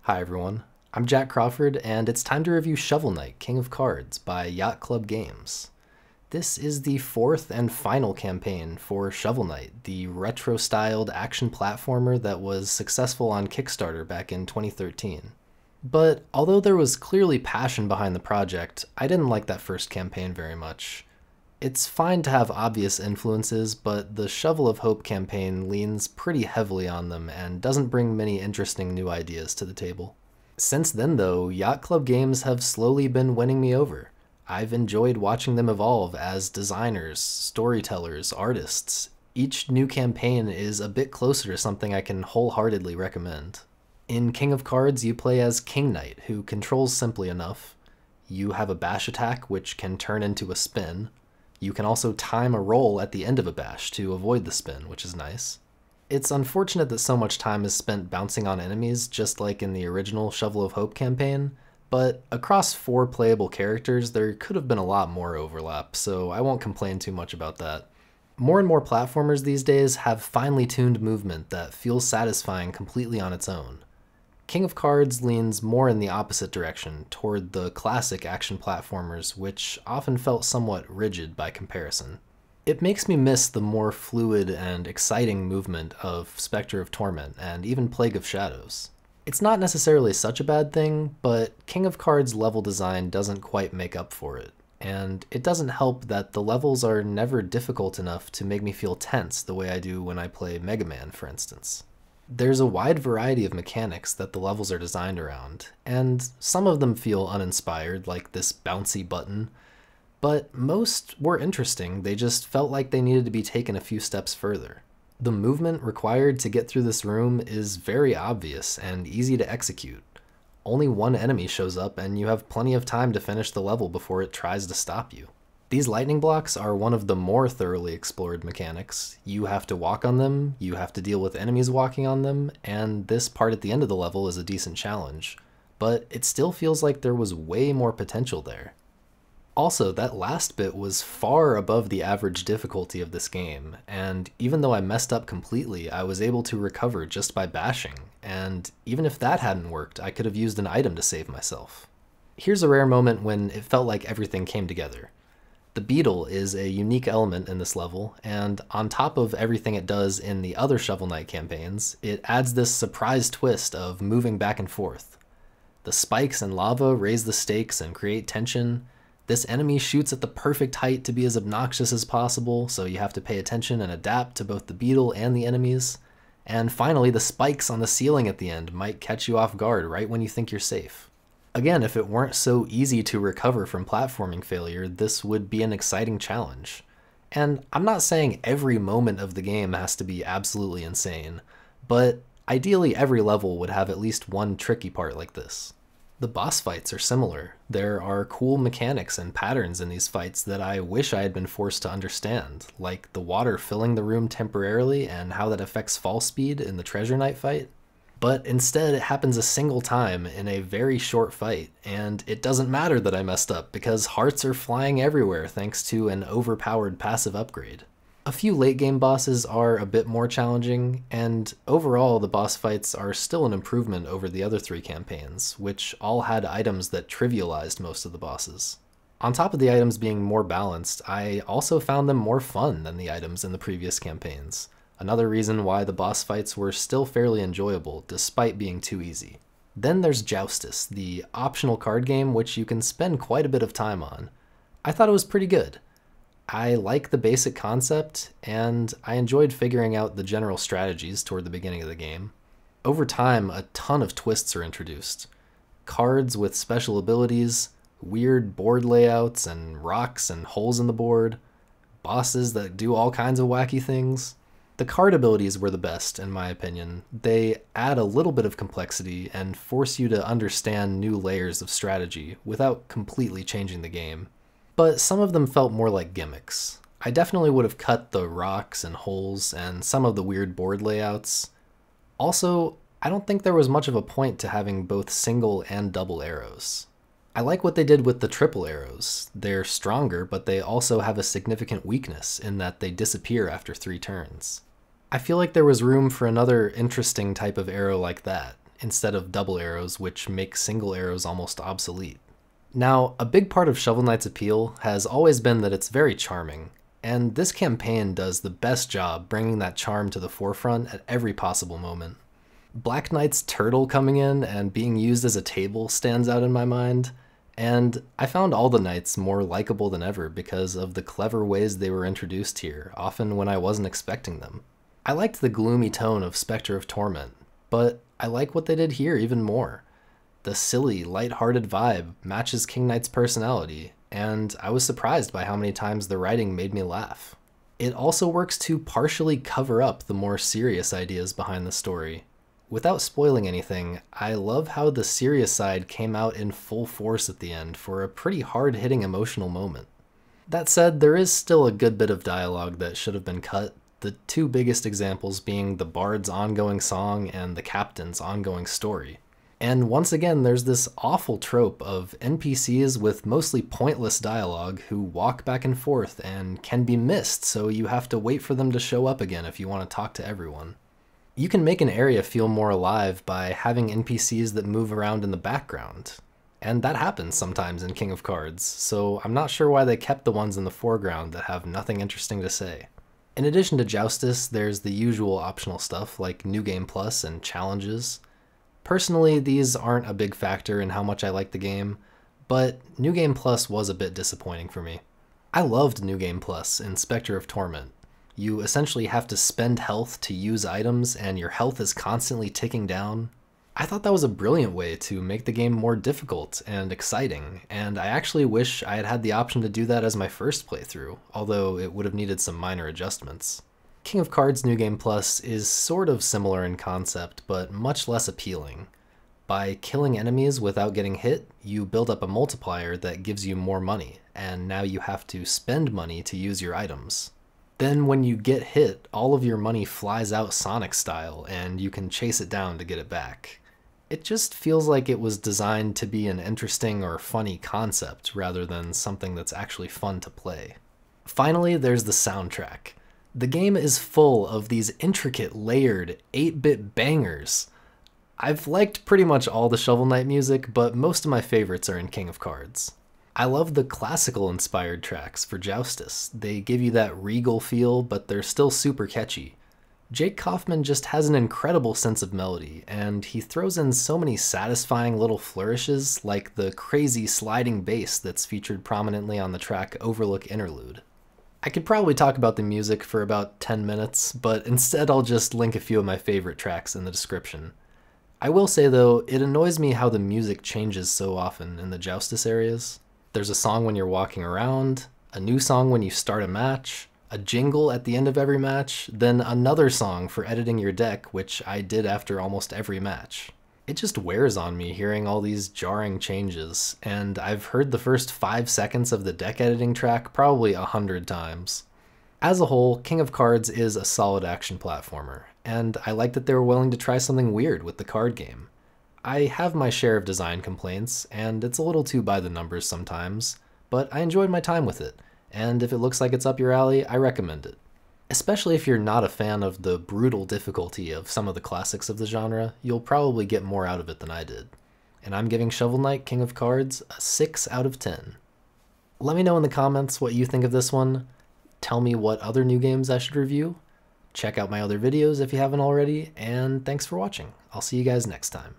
Hi everyone, I'm Jack Crawford, and it's time to review Shovel Knight, King of Cards by Yacht Club Games. This is the fourth and final campaign for Shovel Knight, the retro-styled action platformer that was successful on Kickstarter back in 2013. But although there was clearly passion behind the project, I didn't like that first campaign very much. It's fine to have obvious influences, but the Shovel of Hope campaign leans pretty heavily on them and doesn't bring many interesting new ideas to the table. Since then though, Yacht Club Games have slowly been winning me over. I've enjoyed watching them evolve as designers, storytellers, artists. Each new campaign is a bit closer to something I can wholeheartedly recommend. In King of Cards, you play as King Knight, who controls simply enough. You have a bash attack, which can turn into a spin. You can also time a roll at the end of a bash to avoid the spin, which is nice. It's unfortunate that so much time is spent bouncing on enemies, just like in the original Shovel of Hope campaign, but across 4 playable characters there could have been a lot more overlap, so I won't complain too much about that. More and more platformers these days have finely tuned movement that feels satisfying completely on its own. King of Cards leans more in the opposite direction, toward the classic action platformers, which often felt somewhat rigid by comparison. It makes me miss the more fluid and exciting movement of Spectre of Torment and even Plague of Shadows. It's not necessarily such a bad thing, but King of Cards level design doesn't quite make up for it, and it doesn't help that the levels are never difficult enough to make me feel tense the way I do when I play Mega Man, for instance. There's a wide variety of mechanics that the levels are designed around, and some of them feel uninspired, like this bouncy button, but most were interesting. They just felt like they needed to be taken a few steps further. The movement required to get through this room is very obvious and easy to execute. Only one enemy shows up and you have plenty of time to finish the level before it tries to stop you. These lightning blocks are one of the more thoroughly explored mechanics. You have to walk on them, you have to deal with enemies walking on them, and this part at the end of the level is a decent challenge. But it still feels like there was way more potential there. Also, that last bit was far above the average difficulty of this game, and even though I messed up completely, I was able to recover just by bashing, and even if that hadn't worked, I could have used an item to save myself. Here's a rare moment when it felt like everything came together. The beetle is a unique element in this level, and on top of everything it does in the other Shovel Knight campaigns, it adds this surprise twist of moving back and forth. The spikes and lava raise the stakes and create tension. This enemy shoots at the perfect height to be as obnoxious as possible, so you have to pay attention and adapt to both the beetle and the enemies. And finally, the spikes on the ceiling at the end might catch you off guard right when you think you're safe. Again, if it weren't so easy to recover from platforming failure, this would be an exciting challenge. And I'm not saying every moment of the game has to be absolutely insane, but ideally every level would have at least one tricky part like this. The boss fights are similar. There are cool mechanics and patterns in these fights that I wish I had been forced to understand, like the water filling the room temporarily and how that affects fall speed in the Treasure Knight fight. But instead it happens a single time in a very short fight, and it doesn't matter that I messed up because hearts are flying everywhere thanks to an overpowered passive upgrade. A few late game bosses are a bit more challenging, and overall the boss fights are still an improvement over the other 3 campaigns, which all had items that trivialized most of the bosses. On top of the items being more balanced, I also found them more fun than the items in the previous campaigns. Another reason why the boss fights were still fairly enjoyable, despite being too easy. Then there's Joustus, the optional card game which you can spend quite a bit of time on. I thought it was pretty good. I like the basic concept, and I enjoyed figuring out the general strategies toward the beginning of the game. Over time, a ton of twists are introduced. Cards with special abilities, weird board layouts and rocks and holes in the board, bosses that do all kinds of wacky things. The card abilities were the best, in my opinion. They add a little bit of complexity and force you to understand new layers of strategy without completely changing the game. But some of them felt more like gimmicks. I definitely would have cut the rocks and holes and some of the weird board layouts. Also, I don't think there was much of a point to having both single and double arrows. I like what they did with the triple arrows. They're stronger, but they also have a significant weakness in that they disappear after 3 turns. I feel like there was room for another interesting type of arrow like that. instead of double arrows, which make single arrows almost obsolete. Now, a big part of Shovel Knight's appeal has always been that it's very charming, and this campaign does the best job bringing that charm to the forefront at every possible moment. Black Knight's turtle coming in and being used as a table stands out in my mind, and I found all the knights more likable than ever because of the clever ways they were introduced here, often when I wasn't expecting them. I liked the gloomy tone of Spectre of Torment, but I like what they did here even more. The silly, light-hearted vibe matches King Knight's personality, and I was surprised by how many times the writing made me laugh. It also works to partially cover up the more serious ideas behind the story. Without spoiling anything, I love how the serious side came out in full force at the end for a pretty hard-hitting emotional moment. That said, there is still a good bit of dialogue that should have been cut, the two biggest examples being the bard's ongoing song and the captain's ongoing story. And once again, there's this awful trope of NPCs with mostly pointless dialogue who walk back and forth and can be missed, so you have to wait for them to show up again if you want to talk to everyone. You can make an area feel more alive by having NPCs that move around in the background. And that happens sometimes in King of Cards, so I'm not sure why they kept the ones in the foreground that have nothing interesting to say. In addition to Joustus, there's the usual optional stuff like New Game Plus and challenges. Personally, these aren't a big factor in how much I like the game, but New Game Plus was a bit disappointing for me. I loved New Game Plus in Spectre of Torment. You essentially have to spend health to use items, and your health is constantly ticking down. I thought that was a brilliant way to make the game more difficult and exciting, and I actually wish I had had the option to do that as my first playthrough, although it would have needed some minor adjustments. King of Cards New Game Plus is sort of similar in concept, but much less appealing. By killing enemies without getting hit, you build up a multiplier that gives you more money, and now you have to spend money to use your items. Then when you get hit, all of your money flies out Sonic style, and you can chase it down to get it back. It just feels like it was designed to be an interesting or funny concept rather than something that's actually fun to play. Finally, there's the soundtrack. The game is full of these intricate, layered, 8-bit bangers. I've liked pretty much all the Shovel Knight music, but most of my favorites are in King of Cards. I love the classical-inspired tracks for Joustus. They give you that regal feel, but they're still super catchy. Jake Kaufman just has an incredible sense of melody, and he throws in so many satisfying little flourishes, like the crazy sliding bass that's featured prominently on the track Overlook Interlude. I could probably talk about the music for about 10 minutes, but instead I'll just link a few of my favorite tracks in the description. I will say though, it annoys me how the music changes so often in the Joustus areas. There's a song when you're walking around, a new song when you start a match, a jingle at the end of every match, then another song for editing your deck, which I did after almost every match. It just wears on me hearing all these jarring changes, and I've heard the first 5 seconds of the deck editing track probably 100 times. As a whole, King of Cards is a solid action platformer, and I like that they were willing to try something weird with the card game. I have my share of design complaints, and it's a little too by the numbers sometimes, but I enjoyed my time with it, and if it looks like it's up your alley, I recommend it. Especially if you're not a fan of the brutal difficulty of some of the classics of the genre, you'll probably get more out of it than I did. And I'm giving Shovel Knight King of Cards a 6 out of 10. Let me know in the comments what you think of this one. Tell me what other new games I should review. Check out my other videos if you haven't already, and thanks for watching. I'll see you guys next time.